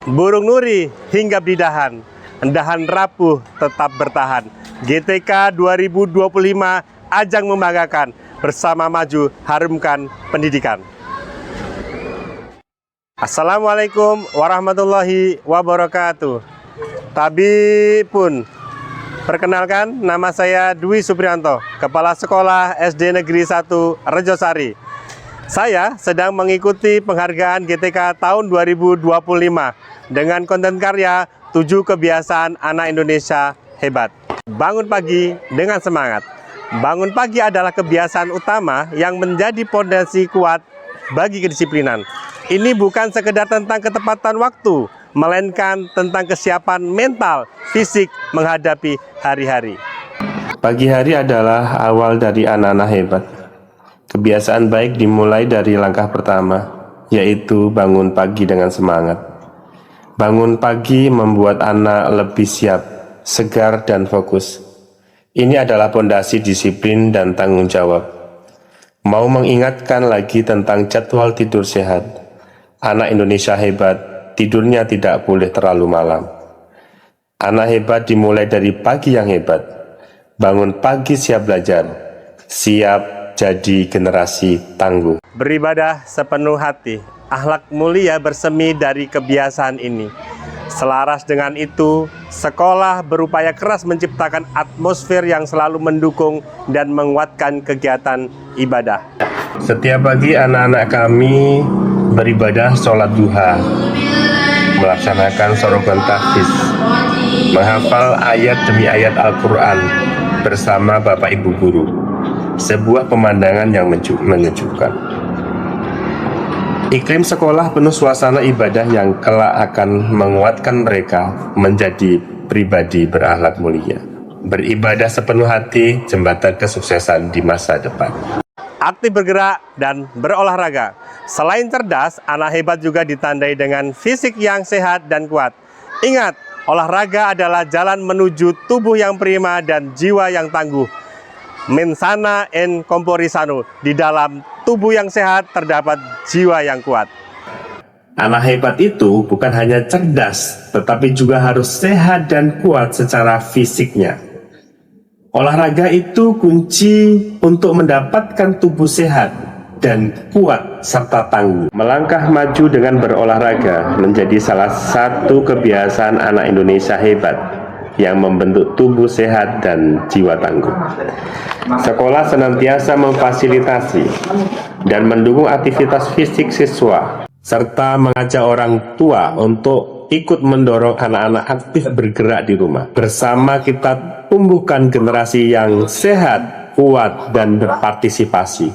Burung nuri hinggap di dahan, dahan rapuh tetap bertahan. GTK 2025 ajang membanggakan, bersama maju harumkan pendidikan. Assalamualaikum warahmatullahi wabarakatuh. Tabipun, perkenalkan nama saya Dwi Supriyanto, Kepala Sekolah SD Negeri 1 Rejosari. Saya sedang mengikuti penghargaan GTK tahun 2025 dengan konten karya 7 kebiasaan anak Indonesia hebat. Bangun pagi dengan semangat. Bangun pagi adalah kebiasaan utama yang menjadi fondasi kuat bagi kedisiplinan. Ini bukan sekedar tentang ketepatan waktu, melainkan tentang kesiapan mental, fisik menghadapi hari-hari. Pagi hari adalah awal dari anak-anak hebat. Kebiasaan baik dimulai dari langkah pertama, yaitu bangun pagi dengan semangat. Bangun pagi membuat anak lebih siap, segar dan fokus. Ini adalah fondasi disiplin dan tanggung jawab. Mau mengingatkan lagi tentang jadwal tidur sehat. Anak Indonesia hebat, tidurnya tidak boleh terlalu malam. Anak hebat dimulai dari pagi yang hebat. Bangun pagi siap belajar, siap jadi generasi tangguh. Beribadah sepenuh hati, akhlak mulia bersemi dari kebiasaan ini. Selaras dengan itu, sekolah berupaya keras menciptakan atmosfer yang selalu mendukung dan menguatkan kegiatan ibadah. Setiap pagi anak-anak kami beribadah sholat duha, melaksanakan sorogan tahfiz, menghafal ayat demi ayat Al-Quran bersama Bapak Ibu Guru. Sebuah pemandangan yang menyejukkan. Iklim sekolah penuh suasana ibadah yang kelak akan menguatkan mereka menjadi pribadi berakhlak mulia. Beribadah sepenuh hati, jembatan kesuksesan di masa depan. Aktif bergerak dan berolahraga. Selain cerdas, anak hebat juga ditandai dengan fisik yang sehat dan kuat. Ingat, olahraga adalah jalan menuju tubuh yang prima dan jiwa yang tangguh. Mensana en corpore sano, di dalam tubuh yang sehat terdapat jiwa yang kuat. Anak hebat itu bukan hanya cerdas, tetapi juga harus sehat dan kuat secara fisiknya. Olahraga itu kunci untuk mendapatkan tubuh sehat dan kuat serta tangguh. Melangkah maju dengan berolahraga menjadi salah satu kebiasaan anak Indonesia hebat yang membentuk tubuh sehat dan jiwa tangguh. Sekolah senantiasa memfasilitasi dan mendukung aktivitas fisik siswa, serta mengajak orang tua untuk ikut mendorong anak-anak aktif bergerak di rumah. Bersama kita tumbuhkan generasi yang sehat, kuat, dan berpartisipasi.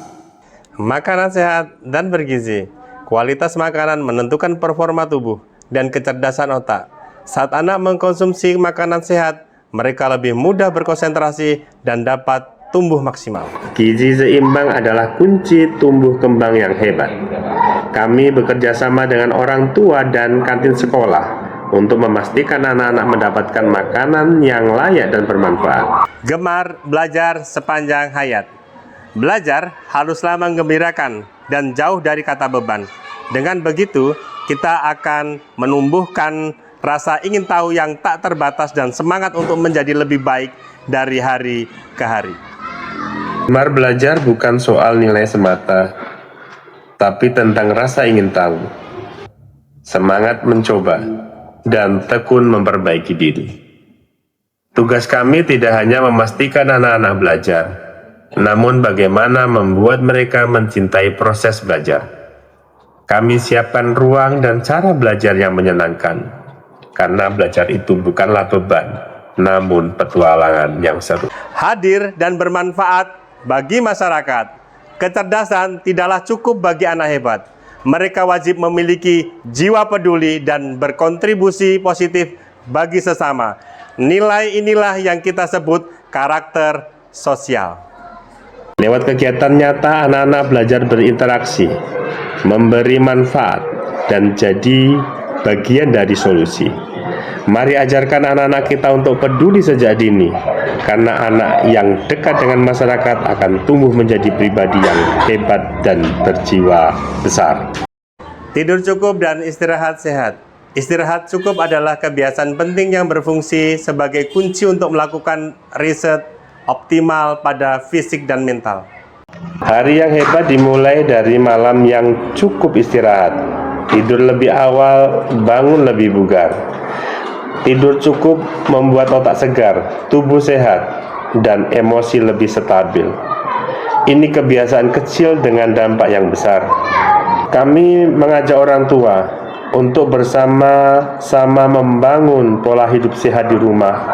Makanan sehat dan bergizi. Kualitas makanan menentukan performa tubuh dan kecerdasan otak. Saat anak mengkonsumsi makanan sehat, mereka lebih mudah berkonsentrasi dan dapat tumbuh maksimal. Gizi seimbang adalah kunci tumbuh kembang yang hebat. Kami bekerja sama dengan orang tua dan kantin sekolah untuk memastikan anak-anak mendapatkan makanan yang layak dan bermanfaat. Gemar belajar sepanjang hayat. Belajar haruslah menggembirakan dan jauh dari kata beban. Dengan begitu, kita akan menumbuhkan rasa ingin tahu yang tak terbatas dan semangat untuk menjadi lebih baik dari hari ke hari. Gemar belajar bukan soal nilai semata, tapi tentang rasa ingin tahu, semangat mencoba, dan tekun memperbaiki diri. Tugas kami tidak hanya memastikan anak-anak belajar, namun bagaimana membuat mereka mencintai proses belajar. Kami siapkan ruang dan cara belajar yang menyenangkan, karena belajar itu bukanlah beban, namun petualangan yang seru. Hadir dan bermanfaat bagi masyarakat. Kecerdasan tidaklah cukup bagi anak hebat. Mereka wajib memiliki jiwa peduli dan berkontribusi positif bagi sesama. Nilai inilah yang kita sebut karakter sosial. Lewat kegiatan nyata, anak-anak belajar berinteraksi, memberi manfaat, dan jadi bagian dari solusi. Mari ajarkan anak-anak kita untuk peduli sejak dini, karena anak yang dekat dengan masyarakat akan tumbuh menjadi pribadi yang hebat dan berjiwa besar. Tidur cukup dan istirahat sehat. Istirahat cukup adalah kebiasaan penting yang berfungsi sebagai kunci untuk melakukan riset optimal pada fisik dan mental. Hari yang hebat dimulai dari malam yang cukup istirahat. Tidur lebih awal, bangun lebih bugar. Tidur cukup membuat otak segar, tubuh sehat, dan emosi lebih stabil. Ini kebiasaan kecil dengan dampak yang besar. Kami mengajak orang tua untuk bersama-sama membangun pola hidup sehat di rumah.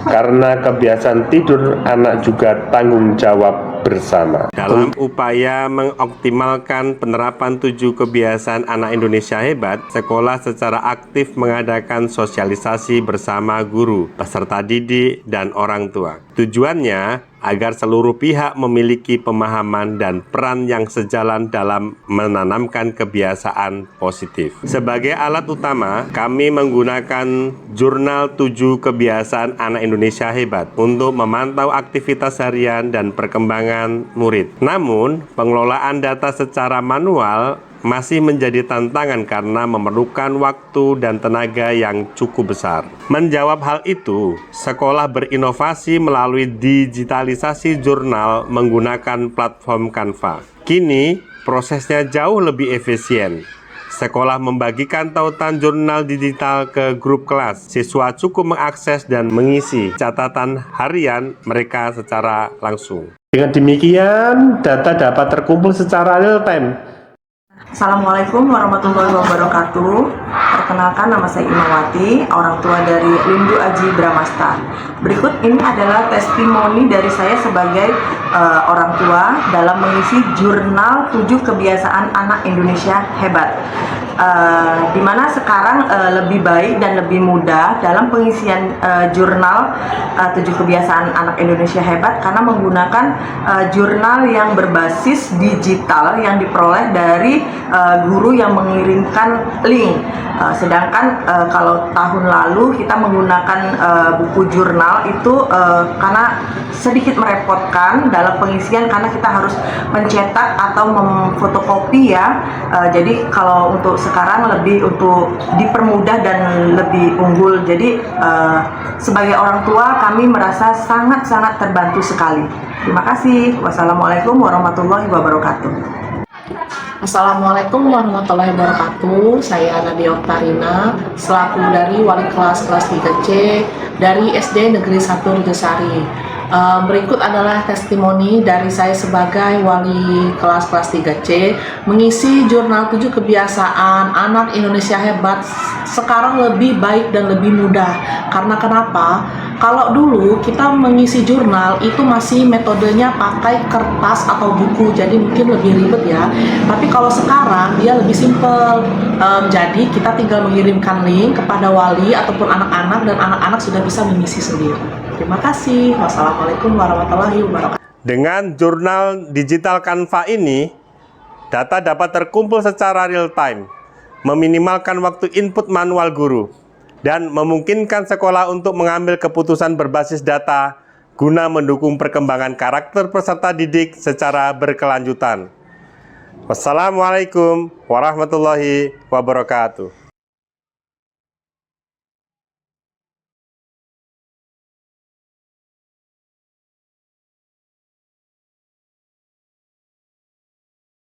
Karena kebiasaan tidur anak juga tanggung jawab bersama. Dalam upaya mengoptimalkan penerapan 7 kebiasaan anak Indonesia hebat, sekolah secara aktif mengadakan sosialisasi bersama guru, peserta didik, dan orang tua. Tujuannya agar seluruh pihak memiliki pemahaman dan peran yang sejalan dalam menanamkan kebiasaan positif. Sebagai alat utama, kami menggunakan jurnal 7 kebiasaan anak Indonesia hebat untuk memantau aktivitas harian dan perkembangan murid. Namun, pengelolaan data secara manual masih menjadi tantangan karena memerlukan waktu dan tenaga yang cukup besar. Menjawab hal itu, sekolah berinovasi melalui digitalisasi jurnal menggunakan platform Canva. Kini, prosesnya jauh lebih efisien. Sekolah membagikan tautan jurnal digital ke grup kelas. Siswa cukup mengakses dan mengisi catatan harian mereka secara langsung. Dengan demikian, data dapat terkumpul secara real time. Assalamualaikum warahmatullahi wabarakatuh. Perkenalkan, nama saya Imawati, orang tua dari Lindu Aji Bramasta. Berikut ini adalah testimoni dari saya sebagai orang tua dalam mengisi jurnal 7 kebiasaan anak Indonesia hebat. Dimana sekarang lebih baik dan lebih mudah dalam pengisian jurnal 7 kebiasaan anak Indonesia hebat karena menggunakan jurnal yang berbasis digital yang diperoleh dari guru yang mengirimkan link. Sedangkan kalau tahun lalu kita menggunakan buku jurnal itu karena sedikit merepotkan dalam pengisian karena kita harus mencetak atau memfotokopi ya. Jadi kalau untuk sekarang lebih untuk dipermudah dan lebih unggul. Jadi sebagai orang tua kami merasa sangat-sangat terbantu sekali. Terima kasih. Wassalamualaikum warahmatullahi wabarakatuh. Assalamualaikum warahmatullahi wabarakatuh. Saya Nadia Oktarina, selaku dari wali kelas 3C dari SD Negeri 1 Rejesari. Berikut adalah testimoni dari saya sebagai wali kelas 3C mengisi jurnal 7 kebiasaan anak Indonesia hebat sekarang lebih baik dan lebih mudah. Karena kenapa? Kalau dulu kita mengisi jurnal itu masih metodenya pakai kertas atau buku, jadi mungkin lebih ribet ya. Tapi kalau sekarang dia lebih simpel. Jadi kita tinggal mengirimkan link kepada wali ataupun anak-anak dan anak-anak sudah bisa mengisi sendiri. Terima kasih. Wassalamualaikum warahmatullahi wabarakatuh. Dengan jurnal digital Canva ini, data dapat terkumpul secara real time, meminimalkan waktu input manual guru, dan memungkinkan sekolah untuk mengambil keputusan berbasis data guna mendukung perkembangan karakter peserta didik secara berkelanjutan. Wassalamualaikum warahmatullahi wabarakatuh.